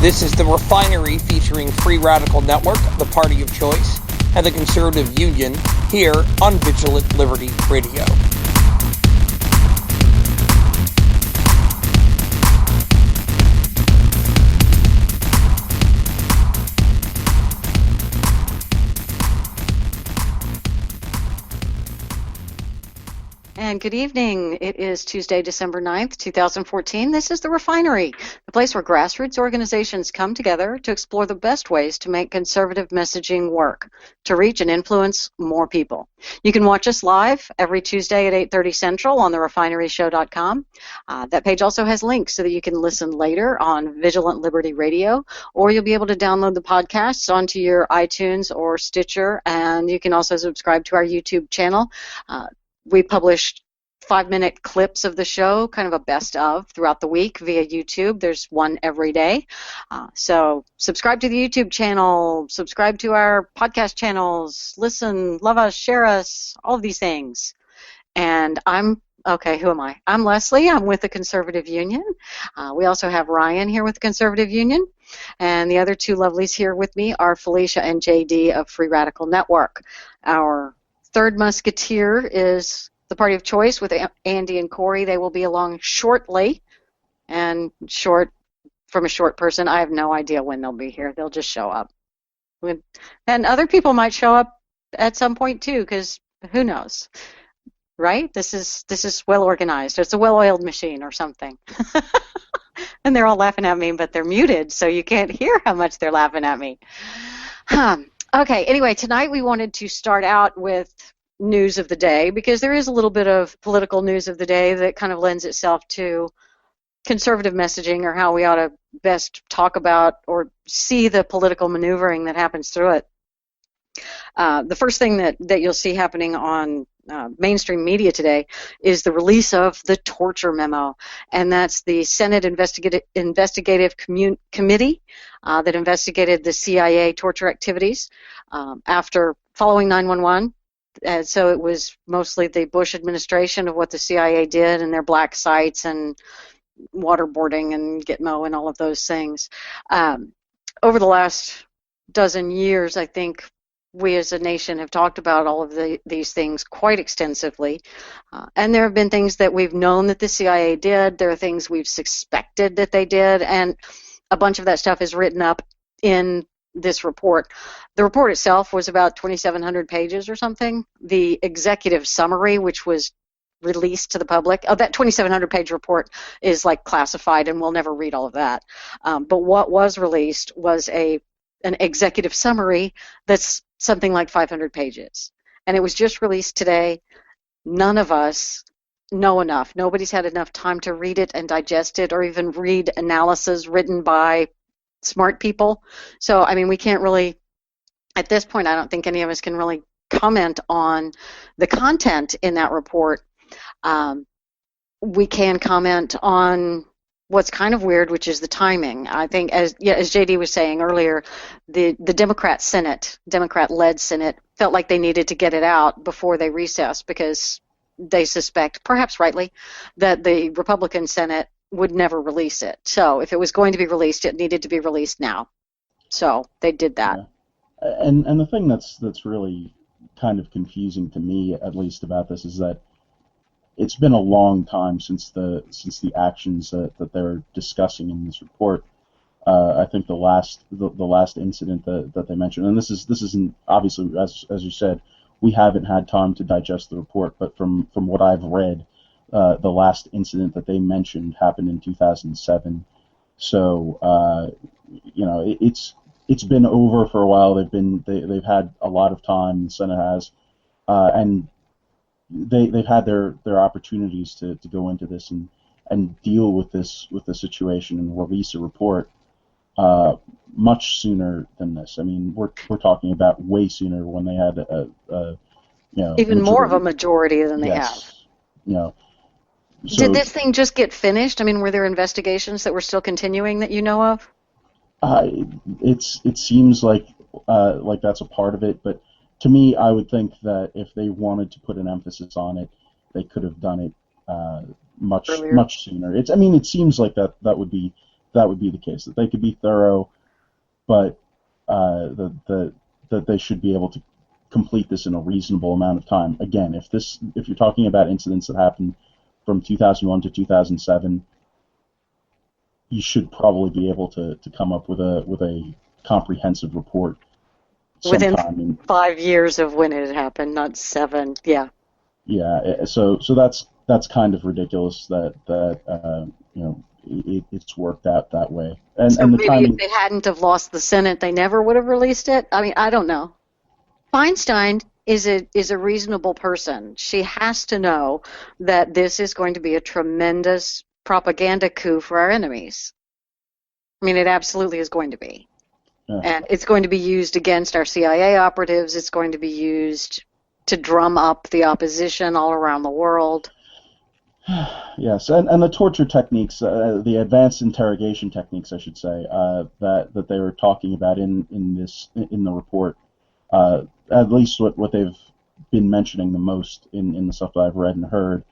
This is the Refinery featuring Free Radical Network, the Party of Choice, and the Conservative Union here on Vigilant Liberty Radio. And good evening. It is Tuesday, December 9th, 2014. This is The Refinery, the place where grassroots organizations come together to explore the best ways to make conservative messaging work, to reach and influence more people. You can watch us live every Tuesday at 8:30 Central on therefineryshow.com. That page also has links so that you can listen later on Vigilant Liberty Radio, or you'll be able to download the podcasts onto your iTunes or Stitcher, and you can also subscribe to our YouTube channel. We published 5-minute clips of the show, kind of a best of, throughout the week via YouTube. There's one every day. So subscribe to the YouTube channel, subscribe to our podcast channels, listen, love us, share us, all of these things. And who am I? I'm Leslie. I'm with the Conservative Union. We also have Ryan here with the Conservative Union. And the other two lovelies here with me are Felicia and JD of Free Radical Network. Our third musketeer is the Party of Choice with Andy and Cori. They will be along shortly. And short, from a short person, I have no idea when they'll be here. They'll just show up. And other people might show up at some point too, because who knows, right? This is well organized. It's a well-oiled machine or something. And they're all laughing at me, but they're muted, so you can't hear how much they're laughing at me. Okay, anyway, tonight we wanted to start out with news of the day because there is a little bit of political news of the day that kind of lends itself to conservative messaging or how we ought to best talk about or see the political maneuvering that happens through it. The first thing that you'll see happening on mainstream media today is the release of the torture memo, and that's the Senate Investigative Committee that investigated the CIA torture activities after following 9/11. And so it was mostly the Bush administration of what the CIA did and their black sites and waterboarding and Gitmo and all of those things. Over the last dozen years, I think we as a nation have talked about all of these things quite extensively. And there have been things that we've known that the CIA did. There are things we've suspected that they did. And a bunch of that stuff is written up in this report. The report itself was about 2,700 pages or something. The executive summary, which was released to the public, that 2,700-page report is like classified, and we'll never read all of that. But what was released was an executive summary that's something like 500 pages. And it was just released today. None of us know enough. Nobody's had enough time to read it and digest it or even read analysis written by smart people. So, I mean, we can't really, at this point, I don't think any of us can really comment on the content in that report. We can comment on what's kind of weird, which is the timing. I think, as JD was saying earlier, the Democrat-led Senate, felt like they needed to get it out before they recessed because they suspect, perhaps rightly, that the Republican Senate would never release it. So if it was going to be released, it needed to be released now. So they did that. Yeah. And the thing that's really kind of confusing to me, at least, about this is that it's been a long time since the actions that they're discussing in this report. I think the last incident that they mentioned, and this isn't obviously, as you said, we haven't had time to digest the report, but from what I've read, the last incident that they mentioned happened in 2007. So it's been over for a while. They've had a lot of time. The Senate has, and they've had their opportunities to go into this and deal with the situation and release a report much sooner than this. I mean, we're talking about way sooner when they had even more of a majority than they have. So, did this thing just get finished? I mean, were there investigations that were still continuing that you know of? It seems like that's a part of it, but to me, I would think that if they wanted to put an emphasis on it, they could have done it much sooner. It seems like that would be that would be the case, that they could be thorough, but that they should be able to complete this in a reasonable amount of time. Again, if you're talking about incidents that happened from 2001 to 2007, you should probably be able to come up with a comprehensive report Within sometime 5 years of when it happened, not 7. Yeah. Yeah. So that's kind of ridiculous that it's worked out that way. And So and the maybe timing. if they hadn't have lost the Senate, they never would have released it. I mean, I don't know. Feinstein is a reasonable person. She has to know that this is going to be a tremendous propaganda coup for our enemies. I mean, it absolutely is going to be. Yeah. And it's going to be used against our CIA operatives. It's going to be used to drum up the opposition all around the world. Yes, and the torture techniques, the advanced interrogation techniques, I should say, that they were talking about in the report, at least what they've been mentioning the most in the stuff that I've read and heard,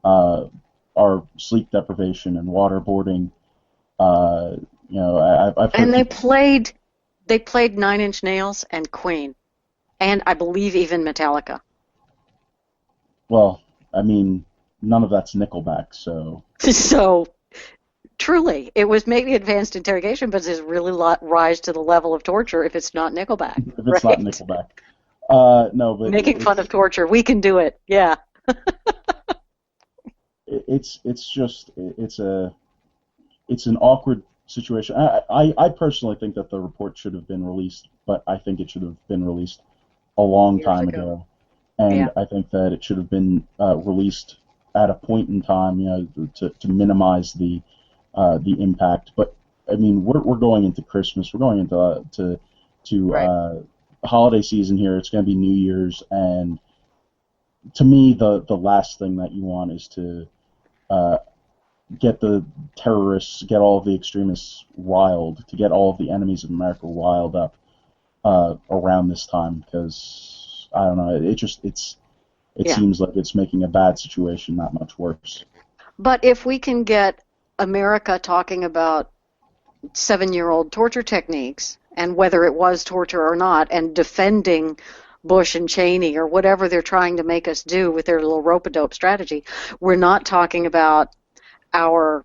are sleep deprivation and waterboarding. I've heard And they played 9 Inch Nails and Queen, and I believe even Metallica. Well, I mean, none of that's Nickelback, so. So, truly, it was maybe advanced interrogation, but does it really rise to the level of torture if it's not Nickelback? If it's not Nickelback. No, but making fun of torture, we can do it. Yeah. It's an awkward situation. I personally think that the report should have been released, but I think it should have been released a long time ago. And yeah. I think that it should have been released at a point in time, to minimize the impact. But I mean, we're going into Christmas. We're going into Right. holiday season here. It's going to be New Year's, and to me, the last thing that you want is to get the terrorists, get all of the extremists riled, to get all of the enemies of America riled up around this time, because I don't know, it seems like it's making a bad situation that much worse. But if we can get America talking about 7-year-old torture techniques and whether it was torture or not, and defending Bush and Cheney or whatever they're trying to make us do with their little rope-a-dope strategy, we're not talking about we're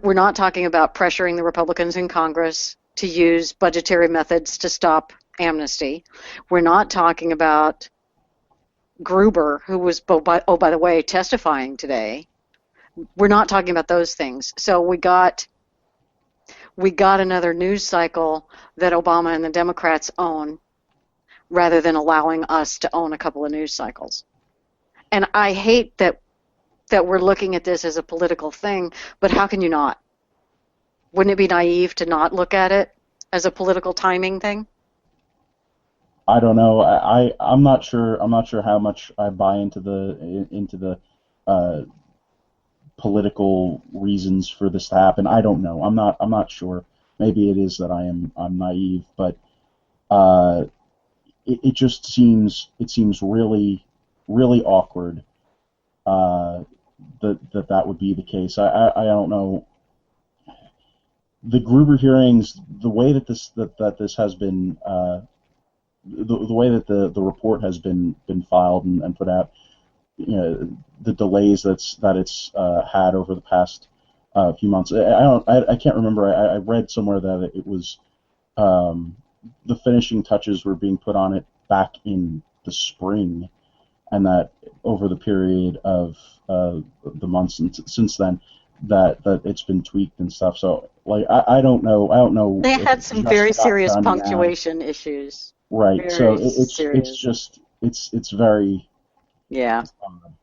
not talking about pressuring the Republicans in Congress to use budgetary methods to stop amnesty. We're not talking about Gruber, who was, by the way, testifying today. We're not talking about those things. So we got another news cycle that Obama and the Democrats own, rather than allowing us to own a couple of news cycles. And I hate that we're looking at this as a political thing, but how can you not? Wouldn't it be naive to not look at it as a political timing thing? I don't know. I'm not sure. I'm not sure how much I buy into the political reasons for this to happen. I don't know. I'm not sure. Maybe it is that I'm naive, but it just seems really awkward that would be the case. I don't know. The Gruber hearings, the way that this has been, the way that the report has been filed and put out, the delays that it's had over the past few months. I can't remember. I read somewhere that it was the finishing touches were being put on it back in the spring, and that over the period of the months since then, that it's been tweaked and stuff. So I don't know. They had some very serious punctuation issues. Right. So it's very yeah.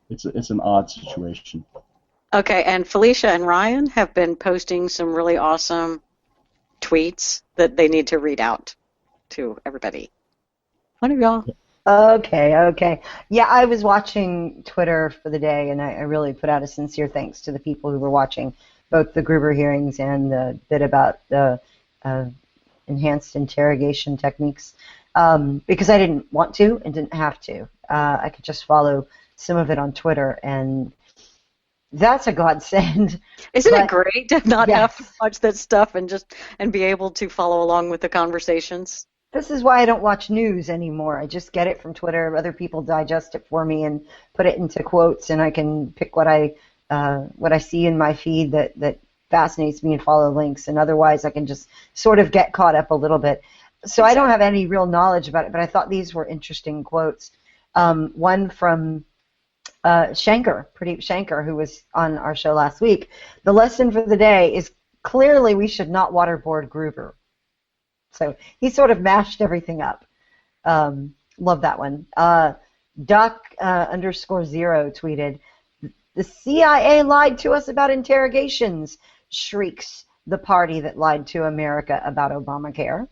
It's an odd situation. Okay, and Felicia and Ryan have been posting some really awesome tweets that they need to read out to everybody. One of y'all. Okay. Yeah, I was watching Twitter for the day, and I really put out a sincere thanks to the people who were watching both the Gruber hearings and the bit about the enhanced interrogation techniques, because I didn't want to and didn't have to. I could just follow some of it on Twitter, and That's a godsend. Isn't it But great to not have to yes, watch that stuff and be able to follow along with the conversations? this is why I don't watch news anymore. I just get it from Twitter. Other people digest it for me and put it into quotes, and I can pick what I see in my feed that fascinates me and follow links. And otherwise, I can just sort of get caught up a little bit. So I don't have any real knowledge about it, but I thought these were interesting quotes. One from Pradeep Shankar, who was on our show last week. The lesson for the day is clearly we should not waterboard Gruber. So he sort of mashed everything up. Love that one. Duck_0 tweeted, "The CIA lied to us about interrogations," shrieks the party that lied to America about Obamacare.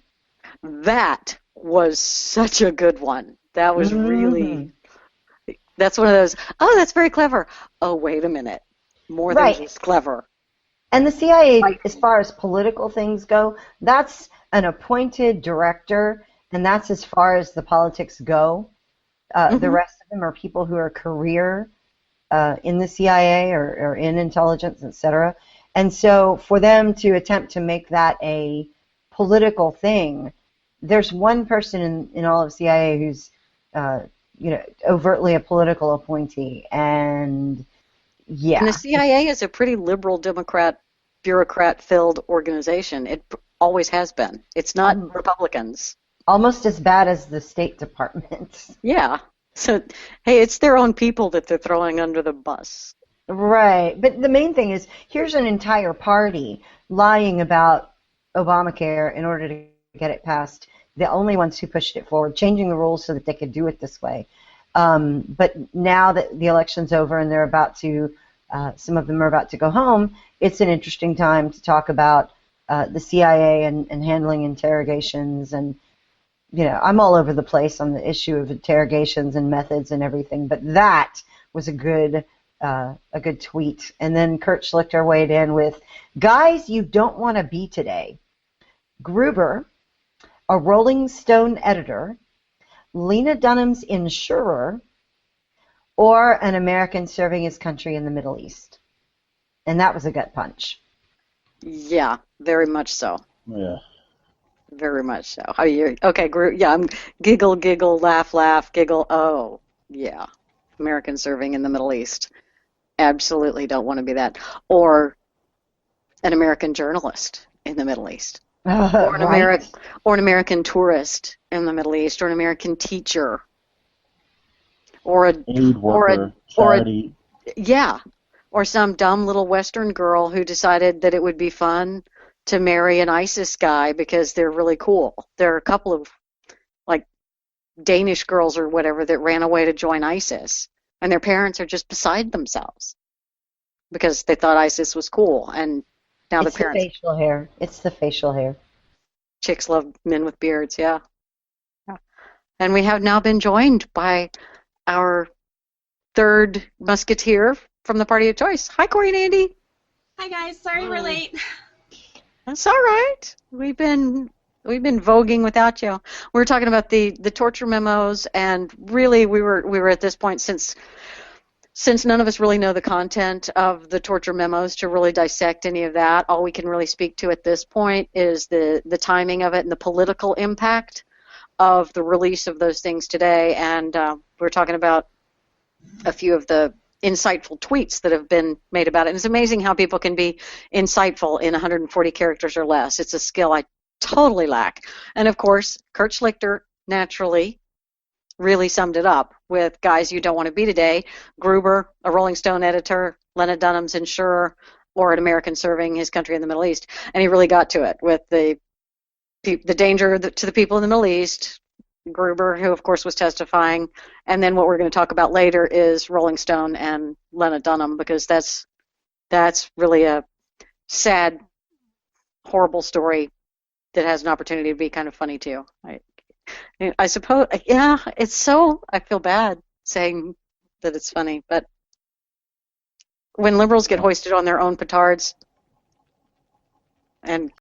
That was such a good one. That was really, that's one of those, oh, that's very clever. Oh, wait a minute. More than Right. just clever. And the CIA, as far as political things go, that's an appointed director, and that's as far as the politics go. The rest of them are people who are career in the CIA or in intelligence, etc. And so for them to attempt to make that a political thing, there's one person in all of CIA who's overtly a political appointee, and yeah. And the CIA is a pretty liberal Democrat, bureaucrat-filled organization. It always has been. It's not Republicans. Almost as bad as the State Department. Yeah. So, hey, it's their own people that they're throwing under the bus. Right. But the main thing is, here's an entire party lying about Obamacare in order to get it passed. The only ones who pushed it forward, changing the rules so that they could do it this way. But now that the election's over and they're about to, some of them are about to go home, it's an interesting time to talk about the CIA and handling interrogations. And, I'm all over the place on the issue of interrogations and methods and everything, but that was a good tweet. And then Kurt Schlichter weighed in with, "Guys you don't want to be today. Gruber, a Rolling Stone editor, Lena Dunham's insurer, or an American serving his country in the Middle East." And that was a gut punch. Yeah, very much so. Yeah. Very much so. How you? Okay, yeah, I'm giggle, giggle, laugh, laugh, giggle. Oh, yeah, American serving in the Middle East. Absolutely don't want to be that. Or an American journalist in the Middle East. Or an Right. an American tourist in the Middle East, or an American teacher, or a Aid worker, charity. or some dumb little Western girl who decided that it would be fun to marry an ISIS guy because they're really cool. There are a couple of like Danish girls or whatever that ran away to join ISIS, and their parents are just beside themselves because they thought ISIS was cool, and now It's the parents. the facial hair. It's the facial hair. Chicks love men with beards, yeah. And we have now been joined by our third musketeer from the party of choice. Hi, Cori and Andy. Hi guys, sorry we're late. That's all right. We've been voguing without you. We were talking about the torture memos, and really we were at this point since none of us really know the content of the torture memos to really dissect any of that. All we can really speak to at this point is the timing of it and the political impact of the release of those things today. And we're talking about a few of the insightful tweets that have been made about it. And it's amazing how people can be insightful in 140 characters or less. It's a skill I totally lack. And of course, Kurt Schlichter naturally really summed it up with "Guys you don't want to be today." Gruber, a Rolling Stone editor, Lena Dunham's insurer, or an American serving his country in the Middle East. And he really got to it with the danger to the people in the Middle East. Gruber, who of course was testifying, and then what we're going to talk about later is Rolling Stone and Lena Dunham, because that's really a sad, horrible story that has an opportunity to be kind of funny too. I suppose, yeah, it's so, I feel bad saying that it's funny, but when liberals get hoisted on their own petards and